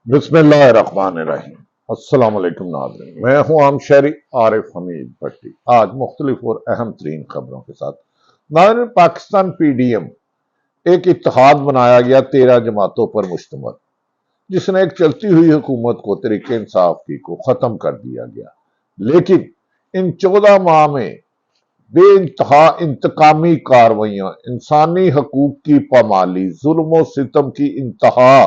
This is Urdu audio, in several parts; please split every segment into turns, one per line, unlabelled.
بسم اللہ الرحمن الرحیم۔ السلام علیکم ناظرین، میں ہوں عام شہری عارف حمید بھٹی، آج مختلف اور اہم ترین خبروں کے ساتھ۔ ناظرین، پاکستان پی ڈی ایم ایک اتحاد بنایا گیا 13 جماعتوں پر مشتمل، جس نے ایک چلتی ہوئی حکومت کو تحریک انصاف کی کو ختم کر دیا گیا، لیکن ان 14 ماہ میں بے انتہا انتقامی کارروائیاں، انسانی حقوق کی پامالی، ظلم و ستم کی انتہا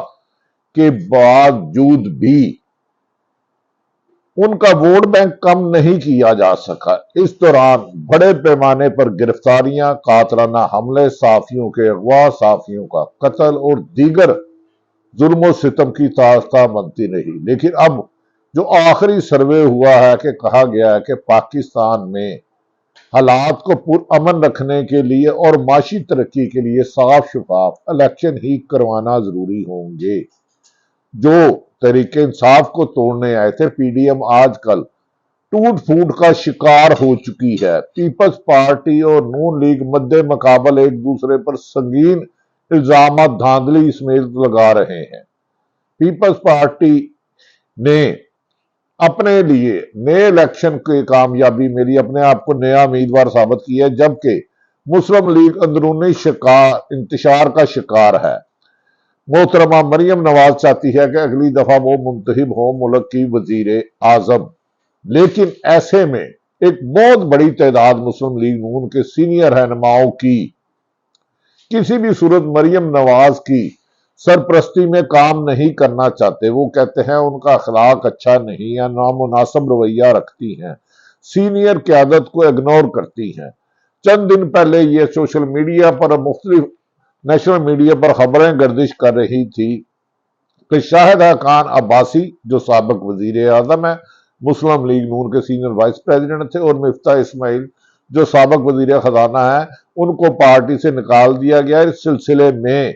کے باوجود بھی ان کا ووٹ بینک کم نہیں کیا جا سکا۔ اس دوران بڑے پیمانے پر گرفتاریاں، قاتلانہ حملے، صحافیوں کے اغوا، صحافیوں کا قتل اور دیگر ظلم و ستم کی داستان بنتی رہی۔ لیکن اب جو آخری سروے ہوا ہے کہ کہا گیا ہے کہ پاکستان میں حالات کو پرامن رکھنے کے لیے اور معاشی ترقی کے لیے صاف شفاف الیکشن ہی کروانا ضروری ہوں گے۔ جو تحریک انصاف کو توڑنے آئے تھے، پی ڈی ایم آج کل ٹوٹ پھوٹ کا شکار ہو چکی ہے۔ پیپلز پارٹی اور نون لیگ مد مقابل ایک دوسرے پر سنگین الزامات دھاندلی سمیت لگا رہے ہیں۔ پیپلز پارٹی نے اپنے لیے نئے الیکشن کی کامیابی میں لیے اپنے آپ کو نیا امیدوار ثابت کیا ہے، جبکہ مسلم لیگ اندرونی انتشار کا شکار ہے۔ محترمہ مریم نواز چاہتی ہے کہ اگلی دفعہ وہ منتخب ہوں ملک کی وزیر اعظم، لیکن ایسے میں ایک بہت بڑی تعداد مسلم لیگ نون کے سینئر رہنماؤں کی کسی بھی صورت مریم نواز کی سرپرستی میں کام نہیں کرنا چاہتے۔ وہ کہتے ہیں ان کا اخلاق اچھا نہیں یا نامناسب رویہ رکھتی ہیں، سینئر قیادت کو اگنور کرتی ہیں۔ چند دن پہلے یہ سوشل میڈیا پر مختلف نیشنل میڈیا پر خبریں گردش کر رہی تھی کہ شاہدہ خان عباسی جو سابق وزیر اعظم ہے، مسلم لیگ نون کے سینئر وائس پریزیڈنٹ تھے، اور مفتاح اسماعیل جو سابق وزیر خزانہ ہیں، ان کو پارٹی سے نکال دیا گیا۔ اس سلسلے میں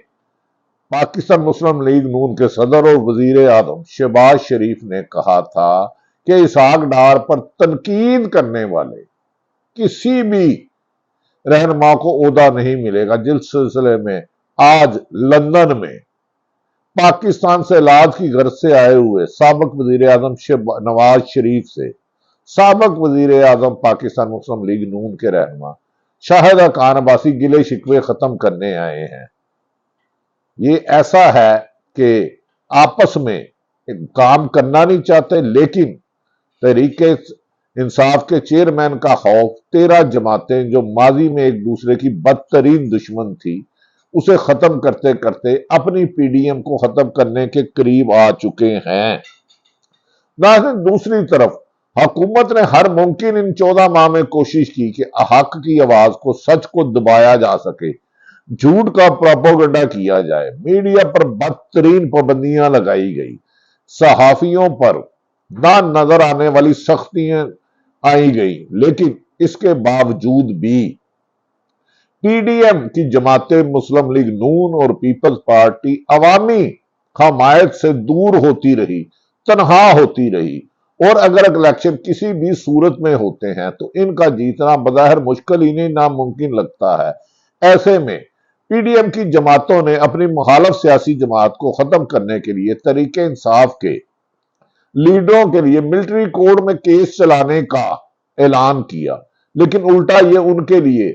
پاکستان مسلم لیگ نون کے صدر اور وزیر اعظم شہباز شریف نے کہا تھا کہ اسحاق ڈار پر تنقید کرنے والے کسی بھی رہنما کو عہدہ نہیں ملے گا۔ جس سلسلے میں آج لندن میں پاکستان سے علاج کی غرض سے آئے ہوئے سابق وزیر اعظم نواز شریف سے سابق وزیر اعظم پاکستان مسلم لیگ نون کے رہنما شاہدہ خان عباسی گلے شکوے ختم کرنے آئے ہیں۔ یہ ایسا ہے کہ آپس میں کام کرنا نہیں چاہتے، لیکن تحریک انصاف کے چیئرمین کا خوف 13 جماعتیں جو ماضی میں ایک دوسرے کی بدترین دشمن تھی، اسے ختم کرتے کرتے اپنی پی ڈی ایم کو ختم کرنے کے قریب آ چکے ہیں۔ ناظرین، دوسری طرف حکومت نے ہر ممکن ان 14 ماہ میں کوشش کی کہ حق کی آواز کو، سچ کو دبایا جا سکے، جھوٹ کا پروپیگنڈا کیا جائے، میڈیا پر بدترین پابندیاں لگائی گئی، صحافیوں پر نہ نظر آنے والی سختیاں آئی گئی، لیکن اس کے باوجود بھی پی ڈی ایم کی جماعتیں مسلم لیگ نون اور پیپلز پارٹی عوامی حمایت سے دور ہوتی رہی، تنہا ہوتی رہی، اور اگر الیکشن کسی بھی صورت میں ہوتے ہیں تو ان کا جیتنا بظاہر مشکل ہی نہیں ناممکن لگتا ہے۔ ایسے میں پی ڈی ایم کی جماعتوں نے اپنی مخالف سیاسی جماعت کو ختم کرنے کے لیے تحریک انصاف کے لیڈروں کے لیے ملٹری کوڈ میں کیس چلانے کا اعلان کیا، لیکن الٹا یہ ان کے لیے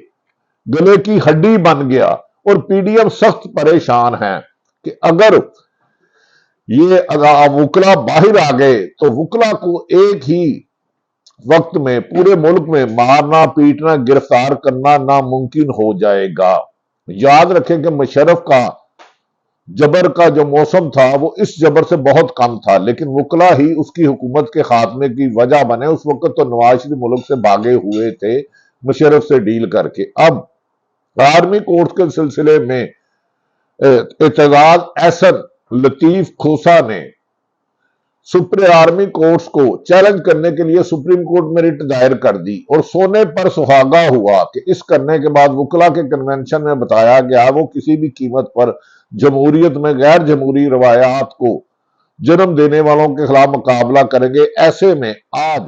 گلے کی ہڈی بن گیا، اور پی ڈی ایم سخت پریشان ہیں کہ اگر یہ وکلا باہر آ گئے تو وکلا کو ایک ہی وقت میں پورے ملک میں مارنا، پیٹنا، گرفتار کرنا ناممکن ہو جائے گا۔ یاد رکھیں کہ مشرف کا جبر کا جو موسم تھا وہ اس جبر سے بہت کم تھا، لیکن وکلا ہی اس کی حکومت کے خاتمے کی وجہ بنے۔ اس وقت تو نواز شریف ملک سے بھاگے ہوئے تھے مشرف سے ڈیل کر کے۔ اب آرمی کورٹس کے سلسلے میں اعتزاز احسن لطیف کھوسا نے سپر آرمی کورٹس کو چیلنج کرنے کے لیے سپریم کورٹ میں رٹ دائر کر دی، اور سونے پر سہاگا ہوا کہ اس کرنے کے بعد وکلا کے کنونشن میں بتایا گیا وہ کسی بھی قیمت پر جمہوریت میں غیر جمہوری روایات کو جنم دینے والوں کے خلاف مقابلہ کریں گے۔ ایسے میں آج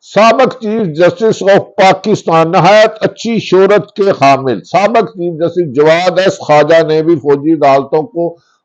سابق چیف جسٹس آف پاکستان، نہایت اچھی شہرت کے حامل سابق چیف جسٹس جواد ایس خواجہ نے بھی فوجی عدالتوں کو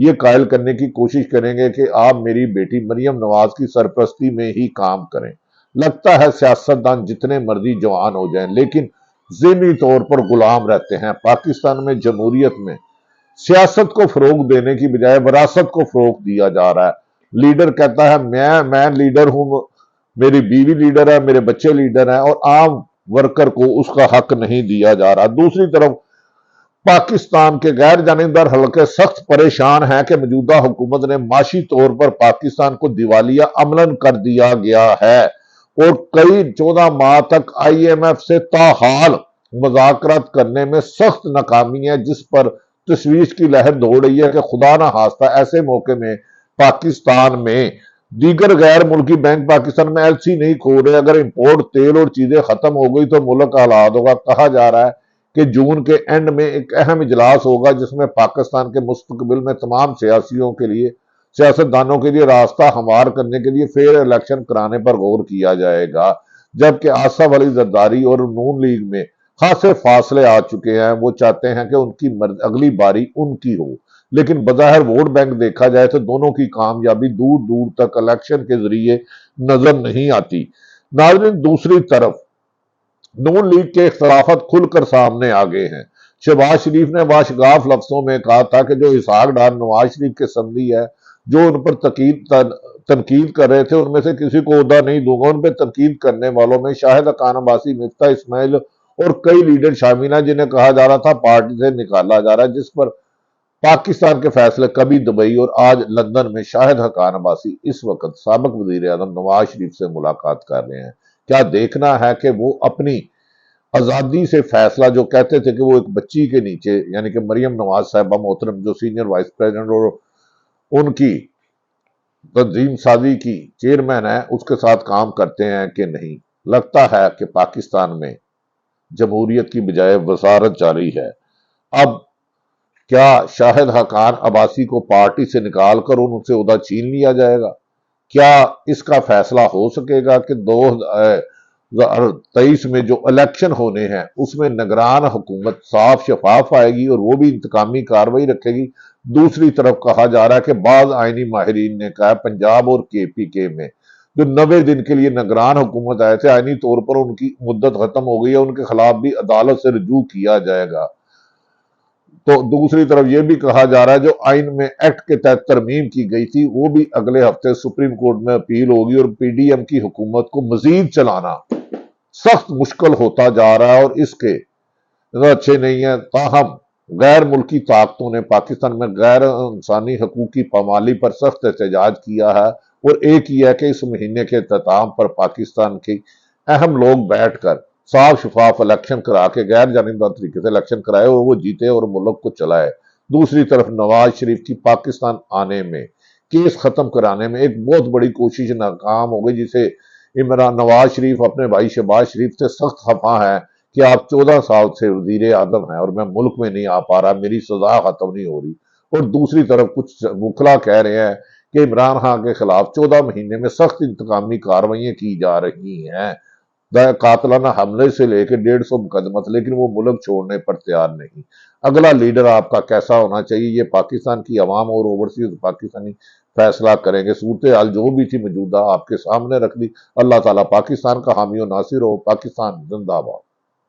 یہ قائل کرنے کی کوشش کریں گے کہ آپ میری بیٹی مریم نواز کی سرپرستی میں ہی کام کریں۔ لگتا ہے سیاستدان جتنے مرضی جوان ہو جائیں لیکن ذہنی طور پر غلام رہتے ہیں۔ پاکستان میں جمہوریت میں سیاست کو فروغ دینے کی بجائے وراثت کو فروغ دیا جا رہا ہے۔ لیڈر کہتا ہے میں لیڈر ہوں، میری بیوی لیڈر ہے، میرے بچے لیڈر ہیں، اور عام ورکر کو اس کا حق نہیں دیا جا رہا۔ دوسری طرف پاکستان کے غیر جانبدار حلقے سخت پریشان ہیں کہ موجودہ حکومت نے معاشی طور پر پاکستان کو دیوالیہ عملاً کر دیا گیا ہے اور کئی 14 ماہ تک آئی ایم ایف سے تاحال مذاکرات کرنے میں سخت ناکامی ہے، جس پر تشویش کی لہر دوڑ رہی ہے کہ خدا نہ خواستہ ایسے موقع میں پاکستان میں دیگر غیر ملکی بینک پاکستان میں ایل سی نہیں کھول رہے۔ اگر امپورٹ تیل اور چیزیں ختم ہو گئی تو ملک کا حالات ہوگا۔ کہا جا رہا ہے کہ جون کے اینڈ میں ایک اہم اجلاس ہوگا جس میں پاکستان کے مستقبل میں تمام سیاستدانوں کے لیے راستہ ہموار کرنے کے لیے فیئر الیکشن کرانے پر غور کیا جائے گا، جبکہ آصف علی زرداری اور نون لیگ میں خاصے فاصلے آ چکے ہیں۔ وہ چاہتے ہیں کہ ان کی اگلی باری ان کی ہو، لیکن بظاہر ووٹ بینک دیکھا جائے تو دونوں کی کامیابی دور دور تک الیکشن کے ذریعے نظر نہیں آتی۔ ناظرین، دوسری طرف نون لیگ کے اختلافات کھل کر سامنے آ گئے ہیں۔ شہباز شریف نے واشگاف لفظوں میں کہا تھا کہ جو اسحاق ڈار نواز شریف کے سمدھی ہے، جو ان پر تنقید کر رہے تھے، ان میں سے کسی کو عہدہ نہیں دوں گا۔ ان پہ تنقید کرنے والوں میں شاہد حقان عباسی، مفتاح اسماعیل اور کئی لیڈر شامل ہیں جنہیں کہا جا رہا تھا پارٹی سے نکالا جا رہا ہے، جس پر پاکستان کے فیصلے کبھی دبئی اور آج لندن میں شاہد حقان عباسی اس وقت سابق وزیر اعظم نواز شریف سے ملاقات کر رہے ہیں۔ کیا دیکھنا ہے کہ وہ اپنی آزادی سے فیصلہ، جو کہتے تھے کہ وہ ایک بچی کے نیچے، یعنی کہ مریم نواز صاحبہ محترم جو سینئر وائس پریزیڈنٹ اور ان کی تنظیم سازی کی چیئرمین ہے، اس کے ساتھ کام کرتے ہیں کہ نہیں۔ لگتا ہے کہ پاکستان میں جمہوریت کی بجائے وزارت جاری ہے۔ اب کیا شاہد حقان عباسی کو پارٹی سے نکال کر ان سے عہدہ چھین لیا جائے گا؟ کیا اس کا فیصلہ ہو سکے گا کہ 2023 میں جو الیکشن ہونے ہیں اس میں نگران حکومت صاف شفاف آئے گی اور وہ بھی انتقامی کارروائی رکھے گی؟ دوسری طرف کہا جا رہا ہے کہ بعض آئینی ماہرین نے کہا پنجاب اور کے پی کے میں جو 90 دن کے لیے نگران حکومت آئے تھے، آئینی طور پر ان کی مدت ختم ہو گئی ہے، ان کے خلاف بھی عدالت سے رجوع کیا جائے گا۔ تو دوسری طرف یہ بھی کہا جا رہا ہے جو آئین میں ایکٹ کے تحت ترمیم کی گئی تھی وہ بھی اگلے ہفتے سپریم کورٹ میں اپیل ہوگی، اور پی ڈی ایم کی حکومت کو مزید چلانا سخت مشکل ہوتا جا رہا ہے اور اس کے اچھے نہیں ہیں۔ تاہم غیر ملکی طاقتوں نے پاکستان میں غیر انسانی حقوق کی پامالی پر سخت احتجاج کیا ہے، اور ایک یہ ہے کہ اس مہینے کے اختتام پر پاکستان کے اہم لوگ بیٹھ کر صاف شفاف الیکشن کرا کے غیر جانبدار طریقے سے الیکشن کرائے اور وہ جیتے اور ملک کو چلائے۔ دوسری طرف نواز شریف کی پاکستان آنے میں، کیس ختم کرانے میں ایک بہت بڑی کوشش ناکام ہو گئی، جسے عمران نواز شریف اپنے بھائی شہباز شریف سے سخت خفا ہے کہ آپ 14 سال سے وزیر اعظم ہیں اور میں ملک میں نہیں آ پا رہا، میری سزا ختم نہیں ہو رہی۔ اور دوسری طرف کچھ وکلا کہہ رہے ہیں کہ عمران خان کے خلاف 14 مہینے میں سخت انتقامی کارروائیاں کی جا رہی ہیں، قاتلانہ حملے سے لے کے 150 مقدمات، لیکن وہ ملک چھوڑنے پر تیار نہیں۔ اگلا لیڈر آپ کا کیسا ہونا چاہیے، یہ پاکستان کی عوام اور اوورسیز پاکستانی فیصلہ کریں گے۔ صورتحال جو بھی تھی موجودہ آپ کے سامنے رکھ دی۔ اللہ تعالیٰ پاکستان کا حامی و ناصر ہو۔ پاکستان زندہ باد۔